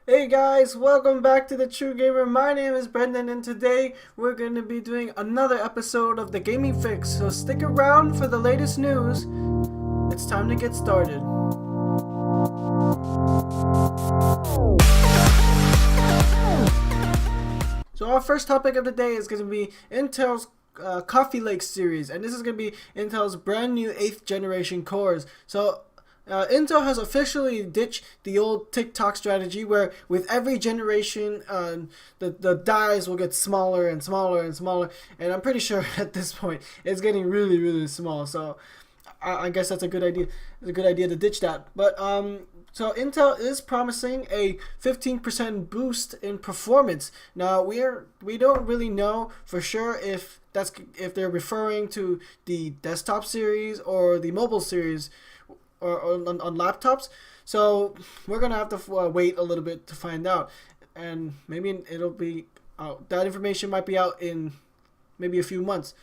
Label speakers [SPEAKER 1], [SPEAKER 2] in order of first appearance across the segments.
[SPEAKER 1] Hey guys, welcome back to the True Gamer. My name is Brendan, and today we're going to be doing another episode of the Gaming Fix. So stick around for the latest news. It's time to get started. So our first topic of the day is going to be Intel's Coffeelike series, and this is going to be Intel's brand new 8th generation cores. So Intel has officially ditched the old TikTok strategy where with every generation the dies will get smaller and smaller and smaller, and I'm pretty sure at this point it's getting really small. So I guess that's a good idea. It's a good idea to ditch that. But so Intel is promising a 15% boost in performance. Now we don't really know for sure if they're referring to the desktop series or the mobile series or on laptops. So we're gonna have to wait a little bit to find out, and maybe it'll be out. That information might be out in maybe a few months,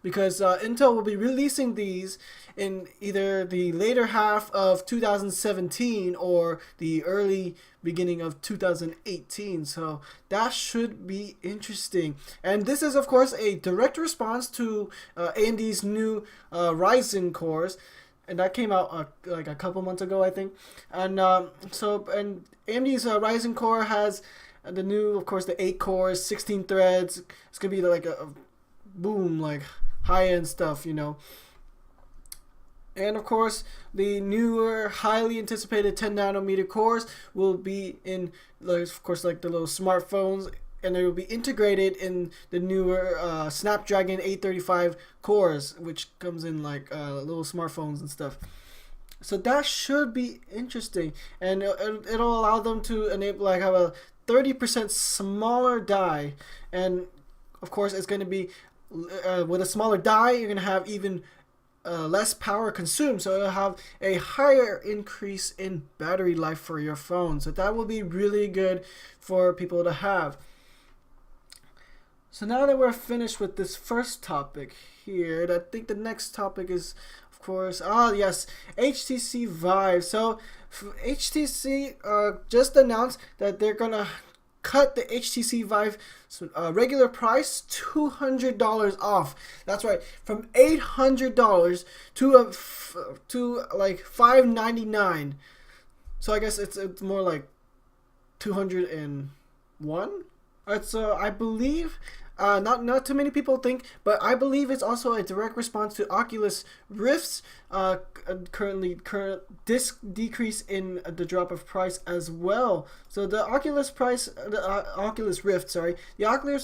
[SPEAKER 1] because Intel will be releasing these in either the later half of 2017 or the early beginning of 2018. So that should be interesting. And this is, of course, a direct response to AMD's new Ryzen cores. And that came out like a couple months ago, I think. And and AMD's Ryzen core has the new, of course, the 8 cores, 16 threads. It's gonna be like a boom, like high-end stuff, you know. And of course, the newer, highly anticipated 10 nanometer cores will be in, like, of course, like the little smartphones, and it will be integrated in the newer Snapdragon 835 cores, which comes in like little smartphones and stuff. So that should be interesting, and it'll allow them to enable like have a 30% smaller die, and of course it's going to be with a smaller die, you're going to have even less power consumed, so it'll have a higher increase in battery life for your phone. So that will be really good for people to have. So now that we're finished with this first topic here, I think the next topic is, of course, yes, HTC Vive. So HTC just announced that they're gonna cut the HTC Vive regular price $200 off. That's right, from $800 to like $599. So I guess it's more like 201. So I believe not too many people think, but I believe it's also a direct response to Oculus Rift's current decrease in the drop of price as well. So the Oculus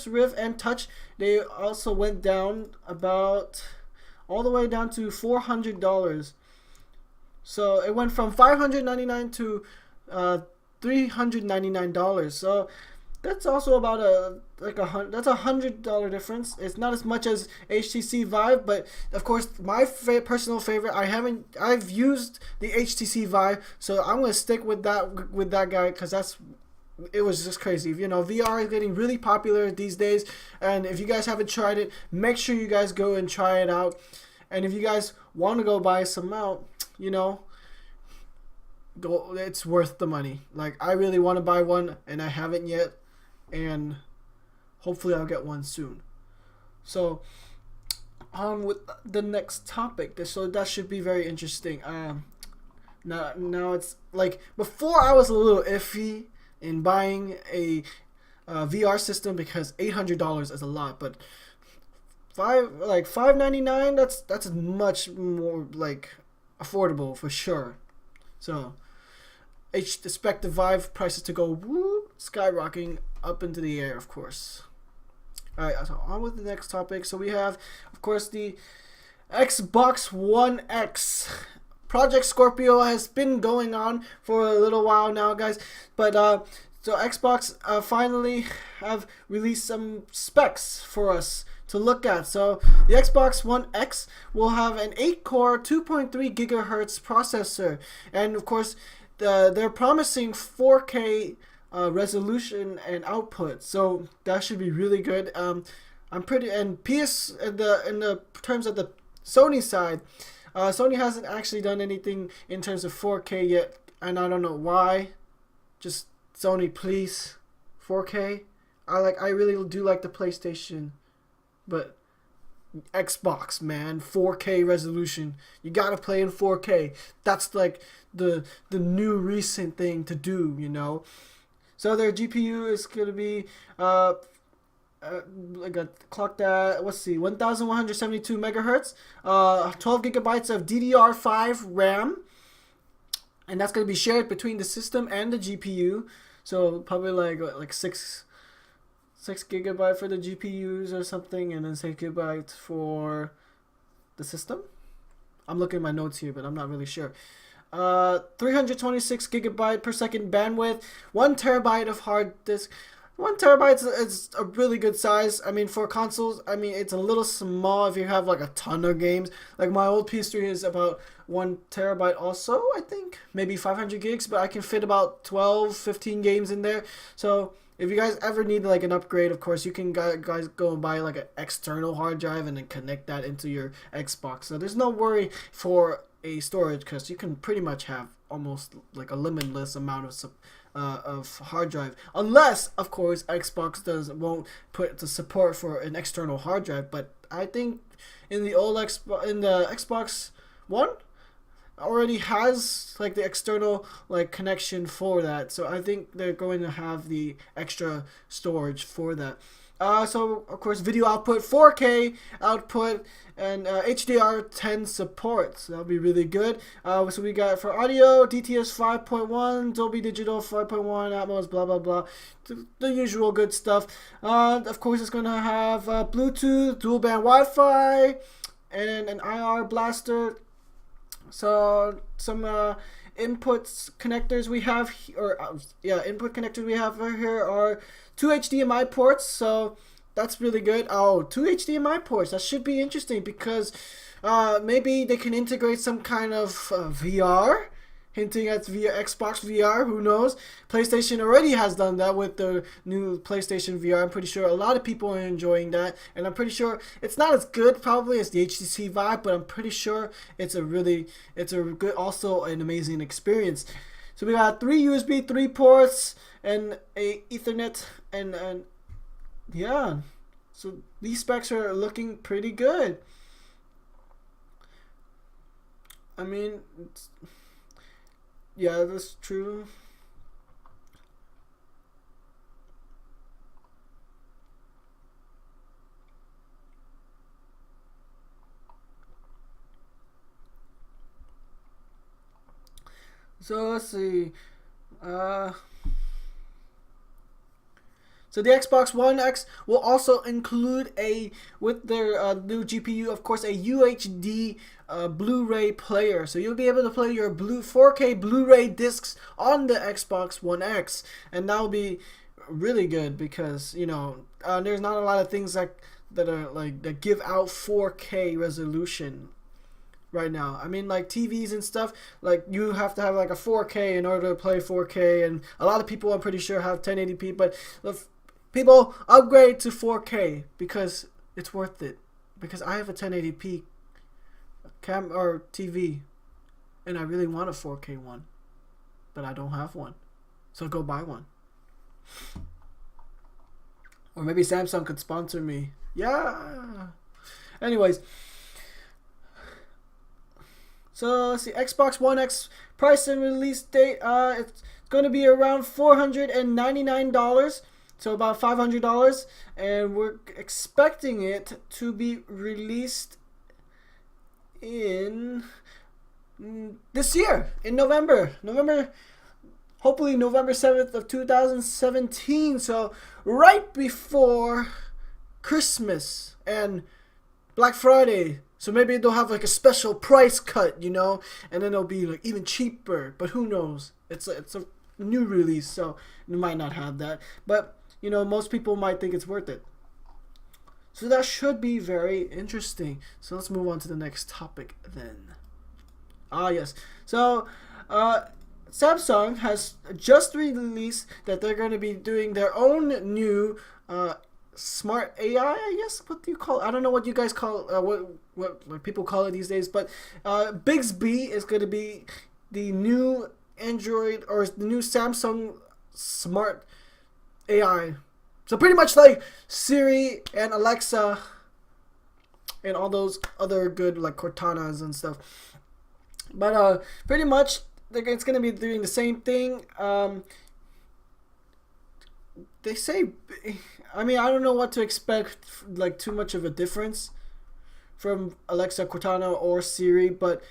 [SPEAKER 1] Rift and Touch, they also went down about all the way down to $400. So it went from $599 to $399. So that's also about that's $100 difference. It's not as much as HTC Vive, but of course my personal favorite. I've used the HTC Vive, so I'm gonna stick with that guy, because it was just crazy. You know, VR is getting really popular these days, and if you guys haven't tried it, make sure you guys go and try it out. And if you guys want to go buy some out, you know, it's worth the money. Like, I really want to buy one, and I haven't yet, and hopefully I'll get one soon. So on with the next topic. So that should be very interesting. Now it's like, before I was a little iffy in buying a VR system, because $800 is a lot, but $599, that's much more like affordable for sure. So expect the Vive prices to go skyrocketing up into the air, of course. Alright, so on with the next topic. So we have, of course, the Xbox One X. Project Scorpio has been going on for a little while now, guys. But so Xbox finally have released some specs for us to look at. So the Xbox One X will have an 8-core, 2.3 gigahertz processor, and of course, they're promising 4K resolution and output. So that should be really good. I'm pretty and PS in the terms of the Sony side, Sony hasn't actually done anything in terms of 4K yet, and I don't know why. Just Sony, please, 4K. I really do like the PlayStation, but Xbox, man, 4K resolution. You gotta play in 4K. That's like the new recent thing to do, you know. So their GPU is gonna be I got clocked at, let's see, 1172 megahertz, 12 gigabytes of DDR5 RAM, and that's gonna be shared between the system and the GPU. So probably like six gigabyte for the GPUs or something, and then 6 gigabytes for the system. I'm looking at my notes here, but I'm not really sure. 326 gigabyte per second bandwidth, 1 terabyte of hard disk. 1 terabyte is a really good size. I mean, for consoles, I mean, it's a little small if you have like a ton of games. Like my old PS3 is about 1 terabyte also, I think. Maybe 500 gigs, but I can fit about 12, 15 games in there. So if you guys ever need like an upgrade, of course, you can guys go and buy like an external hard drive and then connect that into your Xbox. So there's no worry for a storage, because you can pretty much have almost like a limitless amount of hard drive, unless of course Xbox won't put the support for an external hard drive. But I think in the Xbox One already has like the external like connection for that, so I think they're going to have the extra storage for that. So of course video output, 4K output, and HDR10 support, so that'll be really good. So we got for audio DTS 5.1, Dolby Digital 5.1, Atmos, blah blah blah, the usual good stuff. Of course it's gonna have Bluetooth, dual band Wi-Fi, and an IR blaster. So some inputs connectors we have, input connectors we have here are 2 HDMI ports, so that's really good. Oh, 2 HDMI ports, that should be interesting, because maybe they can integrate some kind of VR, hinting at Xbox VR, who knows. PlayStation already has done that with the new PlayStation VR. I'm pretty sure a lot of people are enjoying that, and I'm pretty sure it's not as good probably as the HTC Vive, but I'm pretty sure it's a good, also an amazing experience. So we got 3 USB 3 ports and a Ethernet, and yeah, so these specs are looking pretty good. I mean, yeah, that's true. So let's see. So the Xbox One X will also include with their new GPU, of course, a UHD Blu-ray player. So you'll be able to play your 4K Blu-ray discs on the Xbox One X, and that'll be really good, because you know there's not a lot of things that give out 4K resolution right now. I mean, like TVs and stuff, like you have to have like a 4K in order to play 4K, and a lot of people, I'm pretty sure, have 1080p, but people upgrade to 4K because it's worth it. Because I have a 1080p or TV, and I really want a 4K one, but I don't have one, so go buy one. Or maybe Samsung could sponsor me. Yeah. Anyways, so let's see, Xbox One X price and release date. It's going to be around $499. So about $500, and we're expecting it to be released in this year, in November, hopefully November 7th of 2017. So right before Christmas and Black Friday. So maybe they'll have like a special price cut, you know, and then it'll be like even cheaper. But who knows? It's a new release, so it might not have that. But you know, most people might think it's worth it. So that should be very interesting. So let's move on to the next topic then. Yes. So Samsung has just released that they're going to be doing their own new smart AI, I guess. What do you call it? I don't know what you guys call what people call it these days, but Bixby is going to be the new Android, or the new Samsung smart AI. So pretty much like Siri and Alexa and all those other good like Cortanas and stuff. But pretty much it's gonna be doing the same thing. They say, I mean, I don't know what to expect, like too much of a difference from Alexa, Cortana, or Siri, but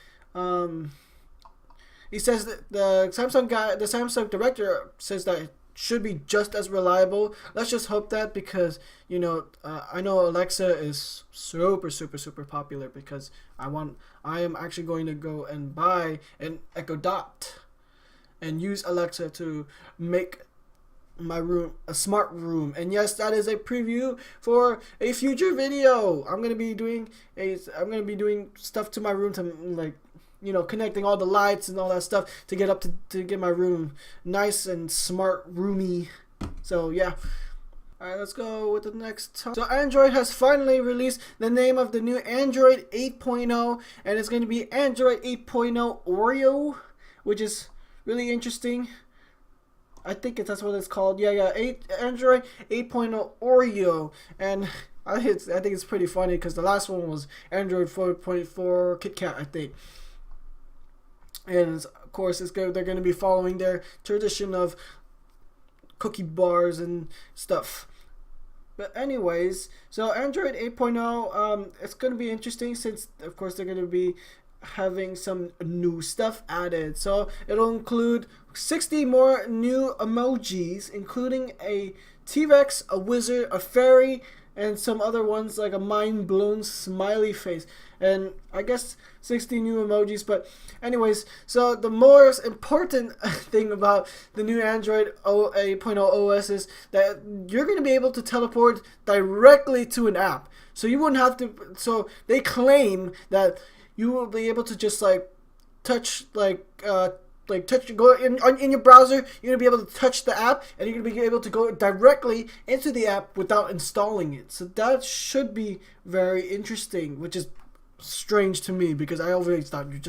[SPEAKER 1] he says that the Samsung director says that it should be just as reliable. Let's just hope that, because I know Alexa is super popular, because I am actually going to go and buy an Echo Dot and use Alexa to make my room a smart room. And yes, that is a preview for a future video. I'm gonna be doing stuff to my room to, like, connecting all the lights and all that stuff to get my room nice and smart roomy. So yeah. Alright, let's go with the next topic. So Android has finally released the name of the new Android 8.0, and it's going to be Android 8.0 Oreo, which is really interesting. I think that's what it's called. Yeah, Android 8.0 Oreo, and I think it's pretty funny because the last one was Android 4.4 KitKat, I think. And of course, they're going to be following their tradition of cookie bars and stuff. But anyways, so Android 8.0, it's going to be interesting, since of course they're going to be having some new stuff added. So it'll include 60 more new emojis, including a T-Rex, a wizard, a fairy, and some other ones like a mind-blown smiley face. And I guess 60 new emojis. But anyways, so the most important thing about the new Android 8.0 OS is that you're going to be able to teleport directly to an app. So you wouldn't have to. So they claim that you will be able to just like touch go in your browser. You're gonna be able to touch the app, and you're gonna be able to go directly into the app without installing it. So that should be very interesting, which is strange to me, because I always thought you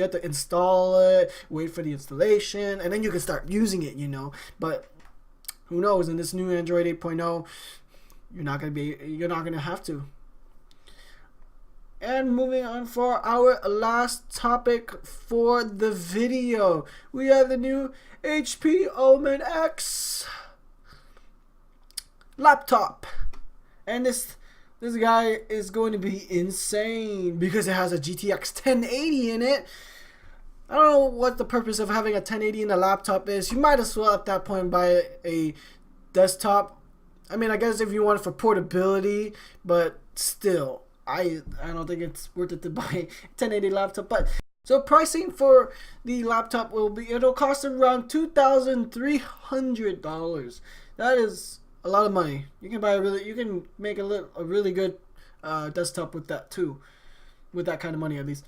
[SPEAKER 1] have to install it, wait for the installation, and then you can start using it. But who knows? In this new Android 8.0, you're not gonna have to. And moving on for our last topic for the video, we have the new HP Omen X laptop, and this guy is going to be insane because it has a GTX 1080 in it. I don't know what the purpose of having a 1080 in a laptop is. You might as well at that point buy a desktop. I mean, I guess if you want it for portability, but still, I don't think it's worth it to buy a 1080 laptop. But so pricing for the laptop it'll cost around $2,300. That is a lot of money. You can make a really good desktop with that too, with that kind of money at least.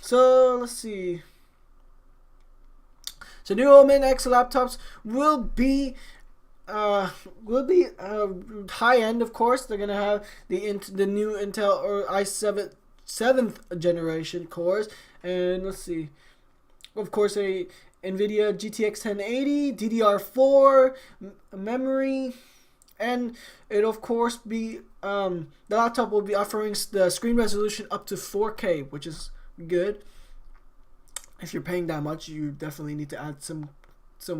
[SPEAKER 1] So let's see. So new Omen X laptops will be high end, of course. They're gonna have the new Intel or i7 7th generation cores, and let's see, of course, a NVIDIA GTX 1080, DDR4 memory, and it'll of course be the laptop will be offering the screen resolution up to 4K, which is good. If you're paying that much, you definitely need to add some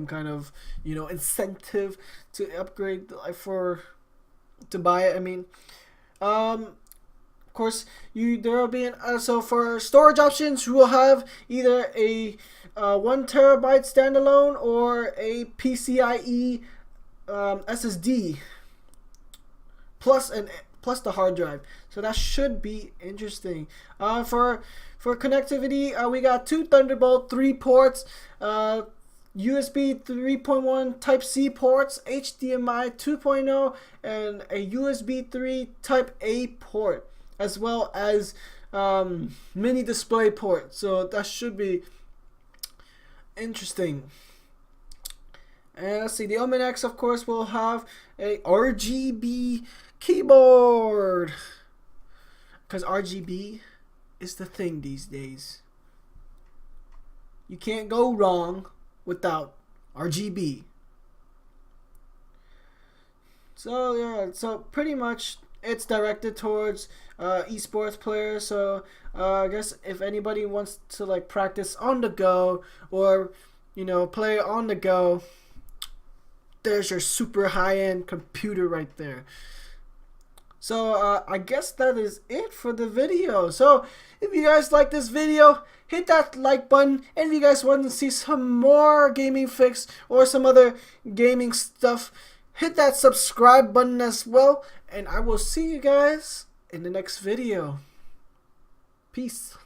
[SPEAKER 1] kind of incentive to upgrade to buy it. I mean, of course, there will be so for storage options, you will have either a 1 terabyte standalone or a PCIe SSD plus the hard drive. So that should be interesting. For connectivity, we got 2 Thunderbolt 3 ports, USB 3.1 Type-C ports, HDMI 2.0, and a USB 3 Type-A port, as well as mini display port. So that should be interesting. And let's see, the Omen X, of course, will have a RGB keyboard, because RGB is the thing these days. You can't go wrong without RGB. So yeah, so pretty much it's directed towards esports players. So I guess if anybody wants to like practice on the go, or play on the go, there's your super high-end computer right there. So I guess that is it for the video. So if you guys like this video, hit that like button. And if you guys want to see some more gaming fix or some other gaming stuff, hit that subscribe button as well. And I will see you guys in the next video. Peace.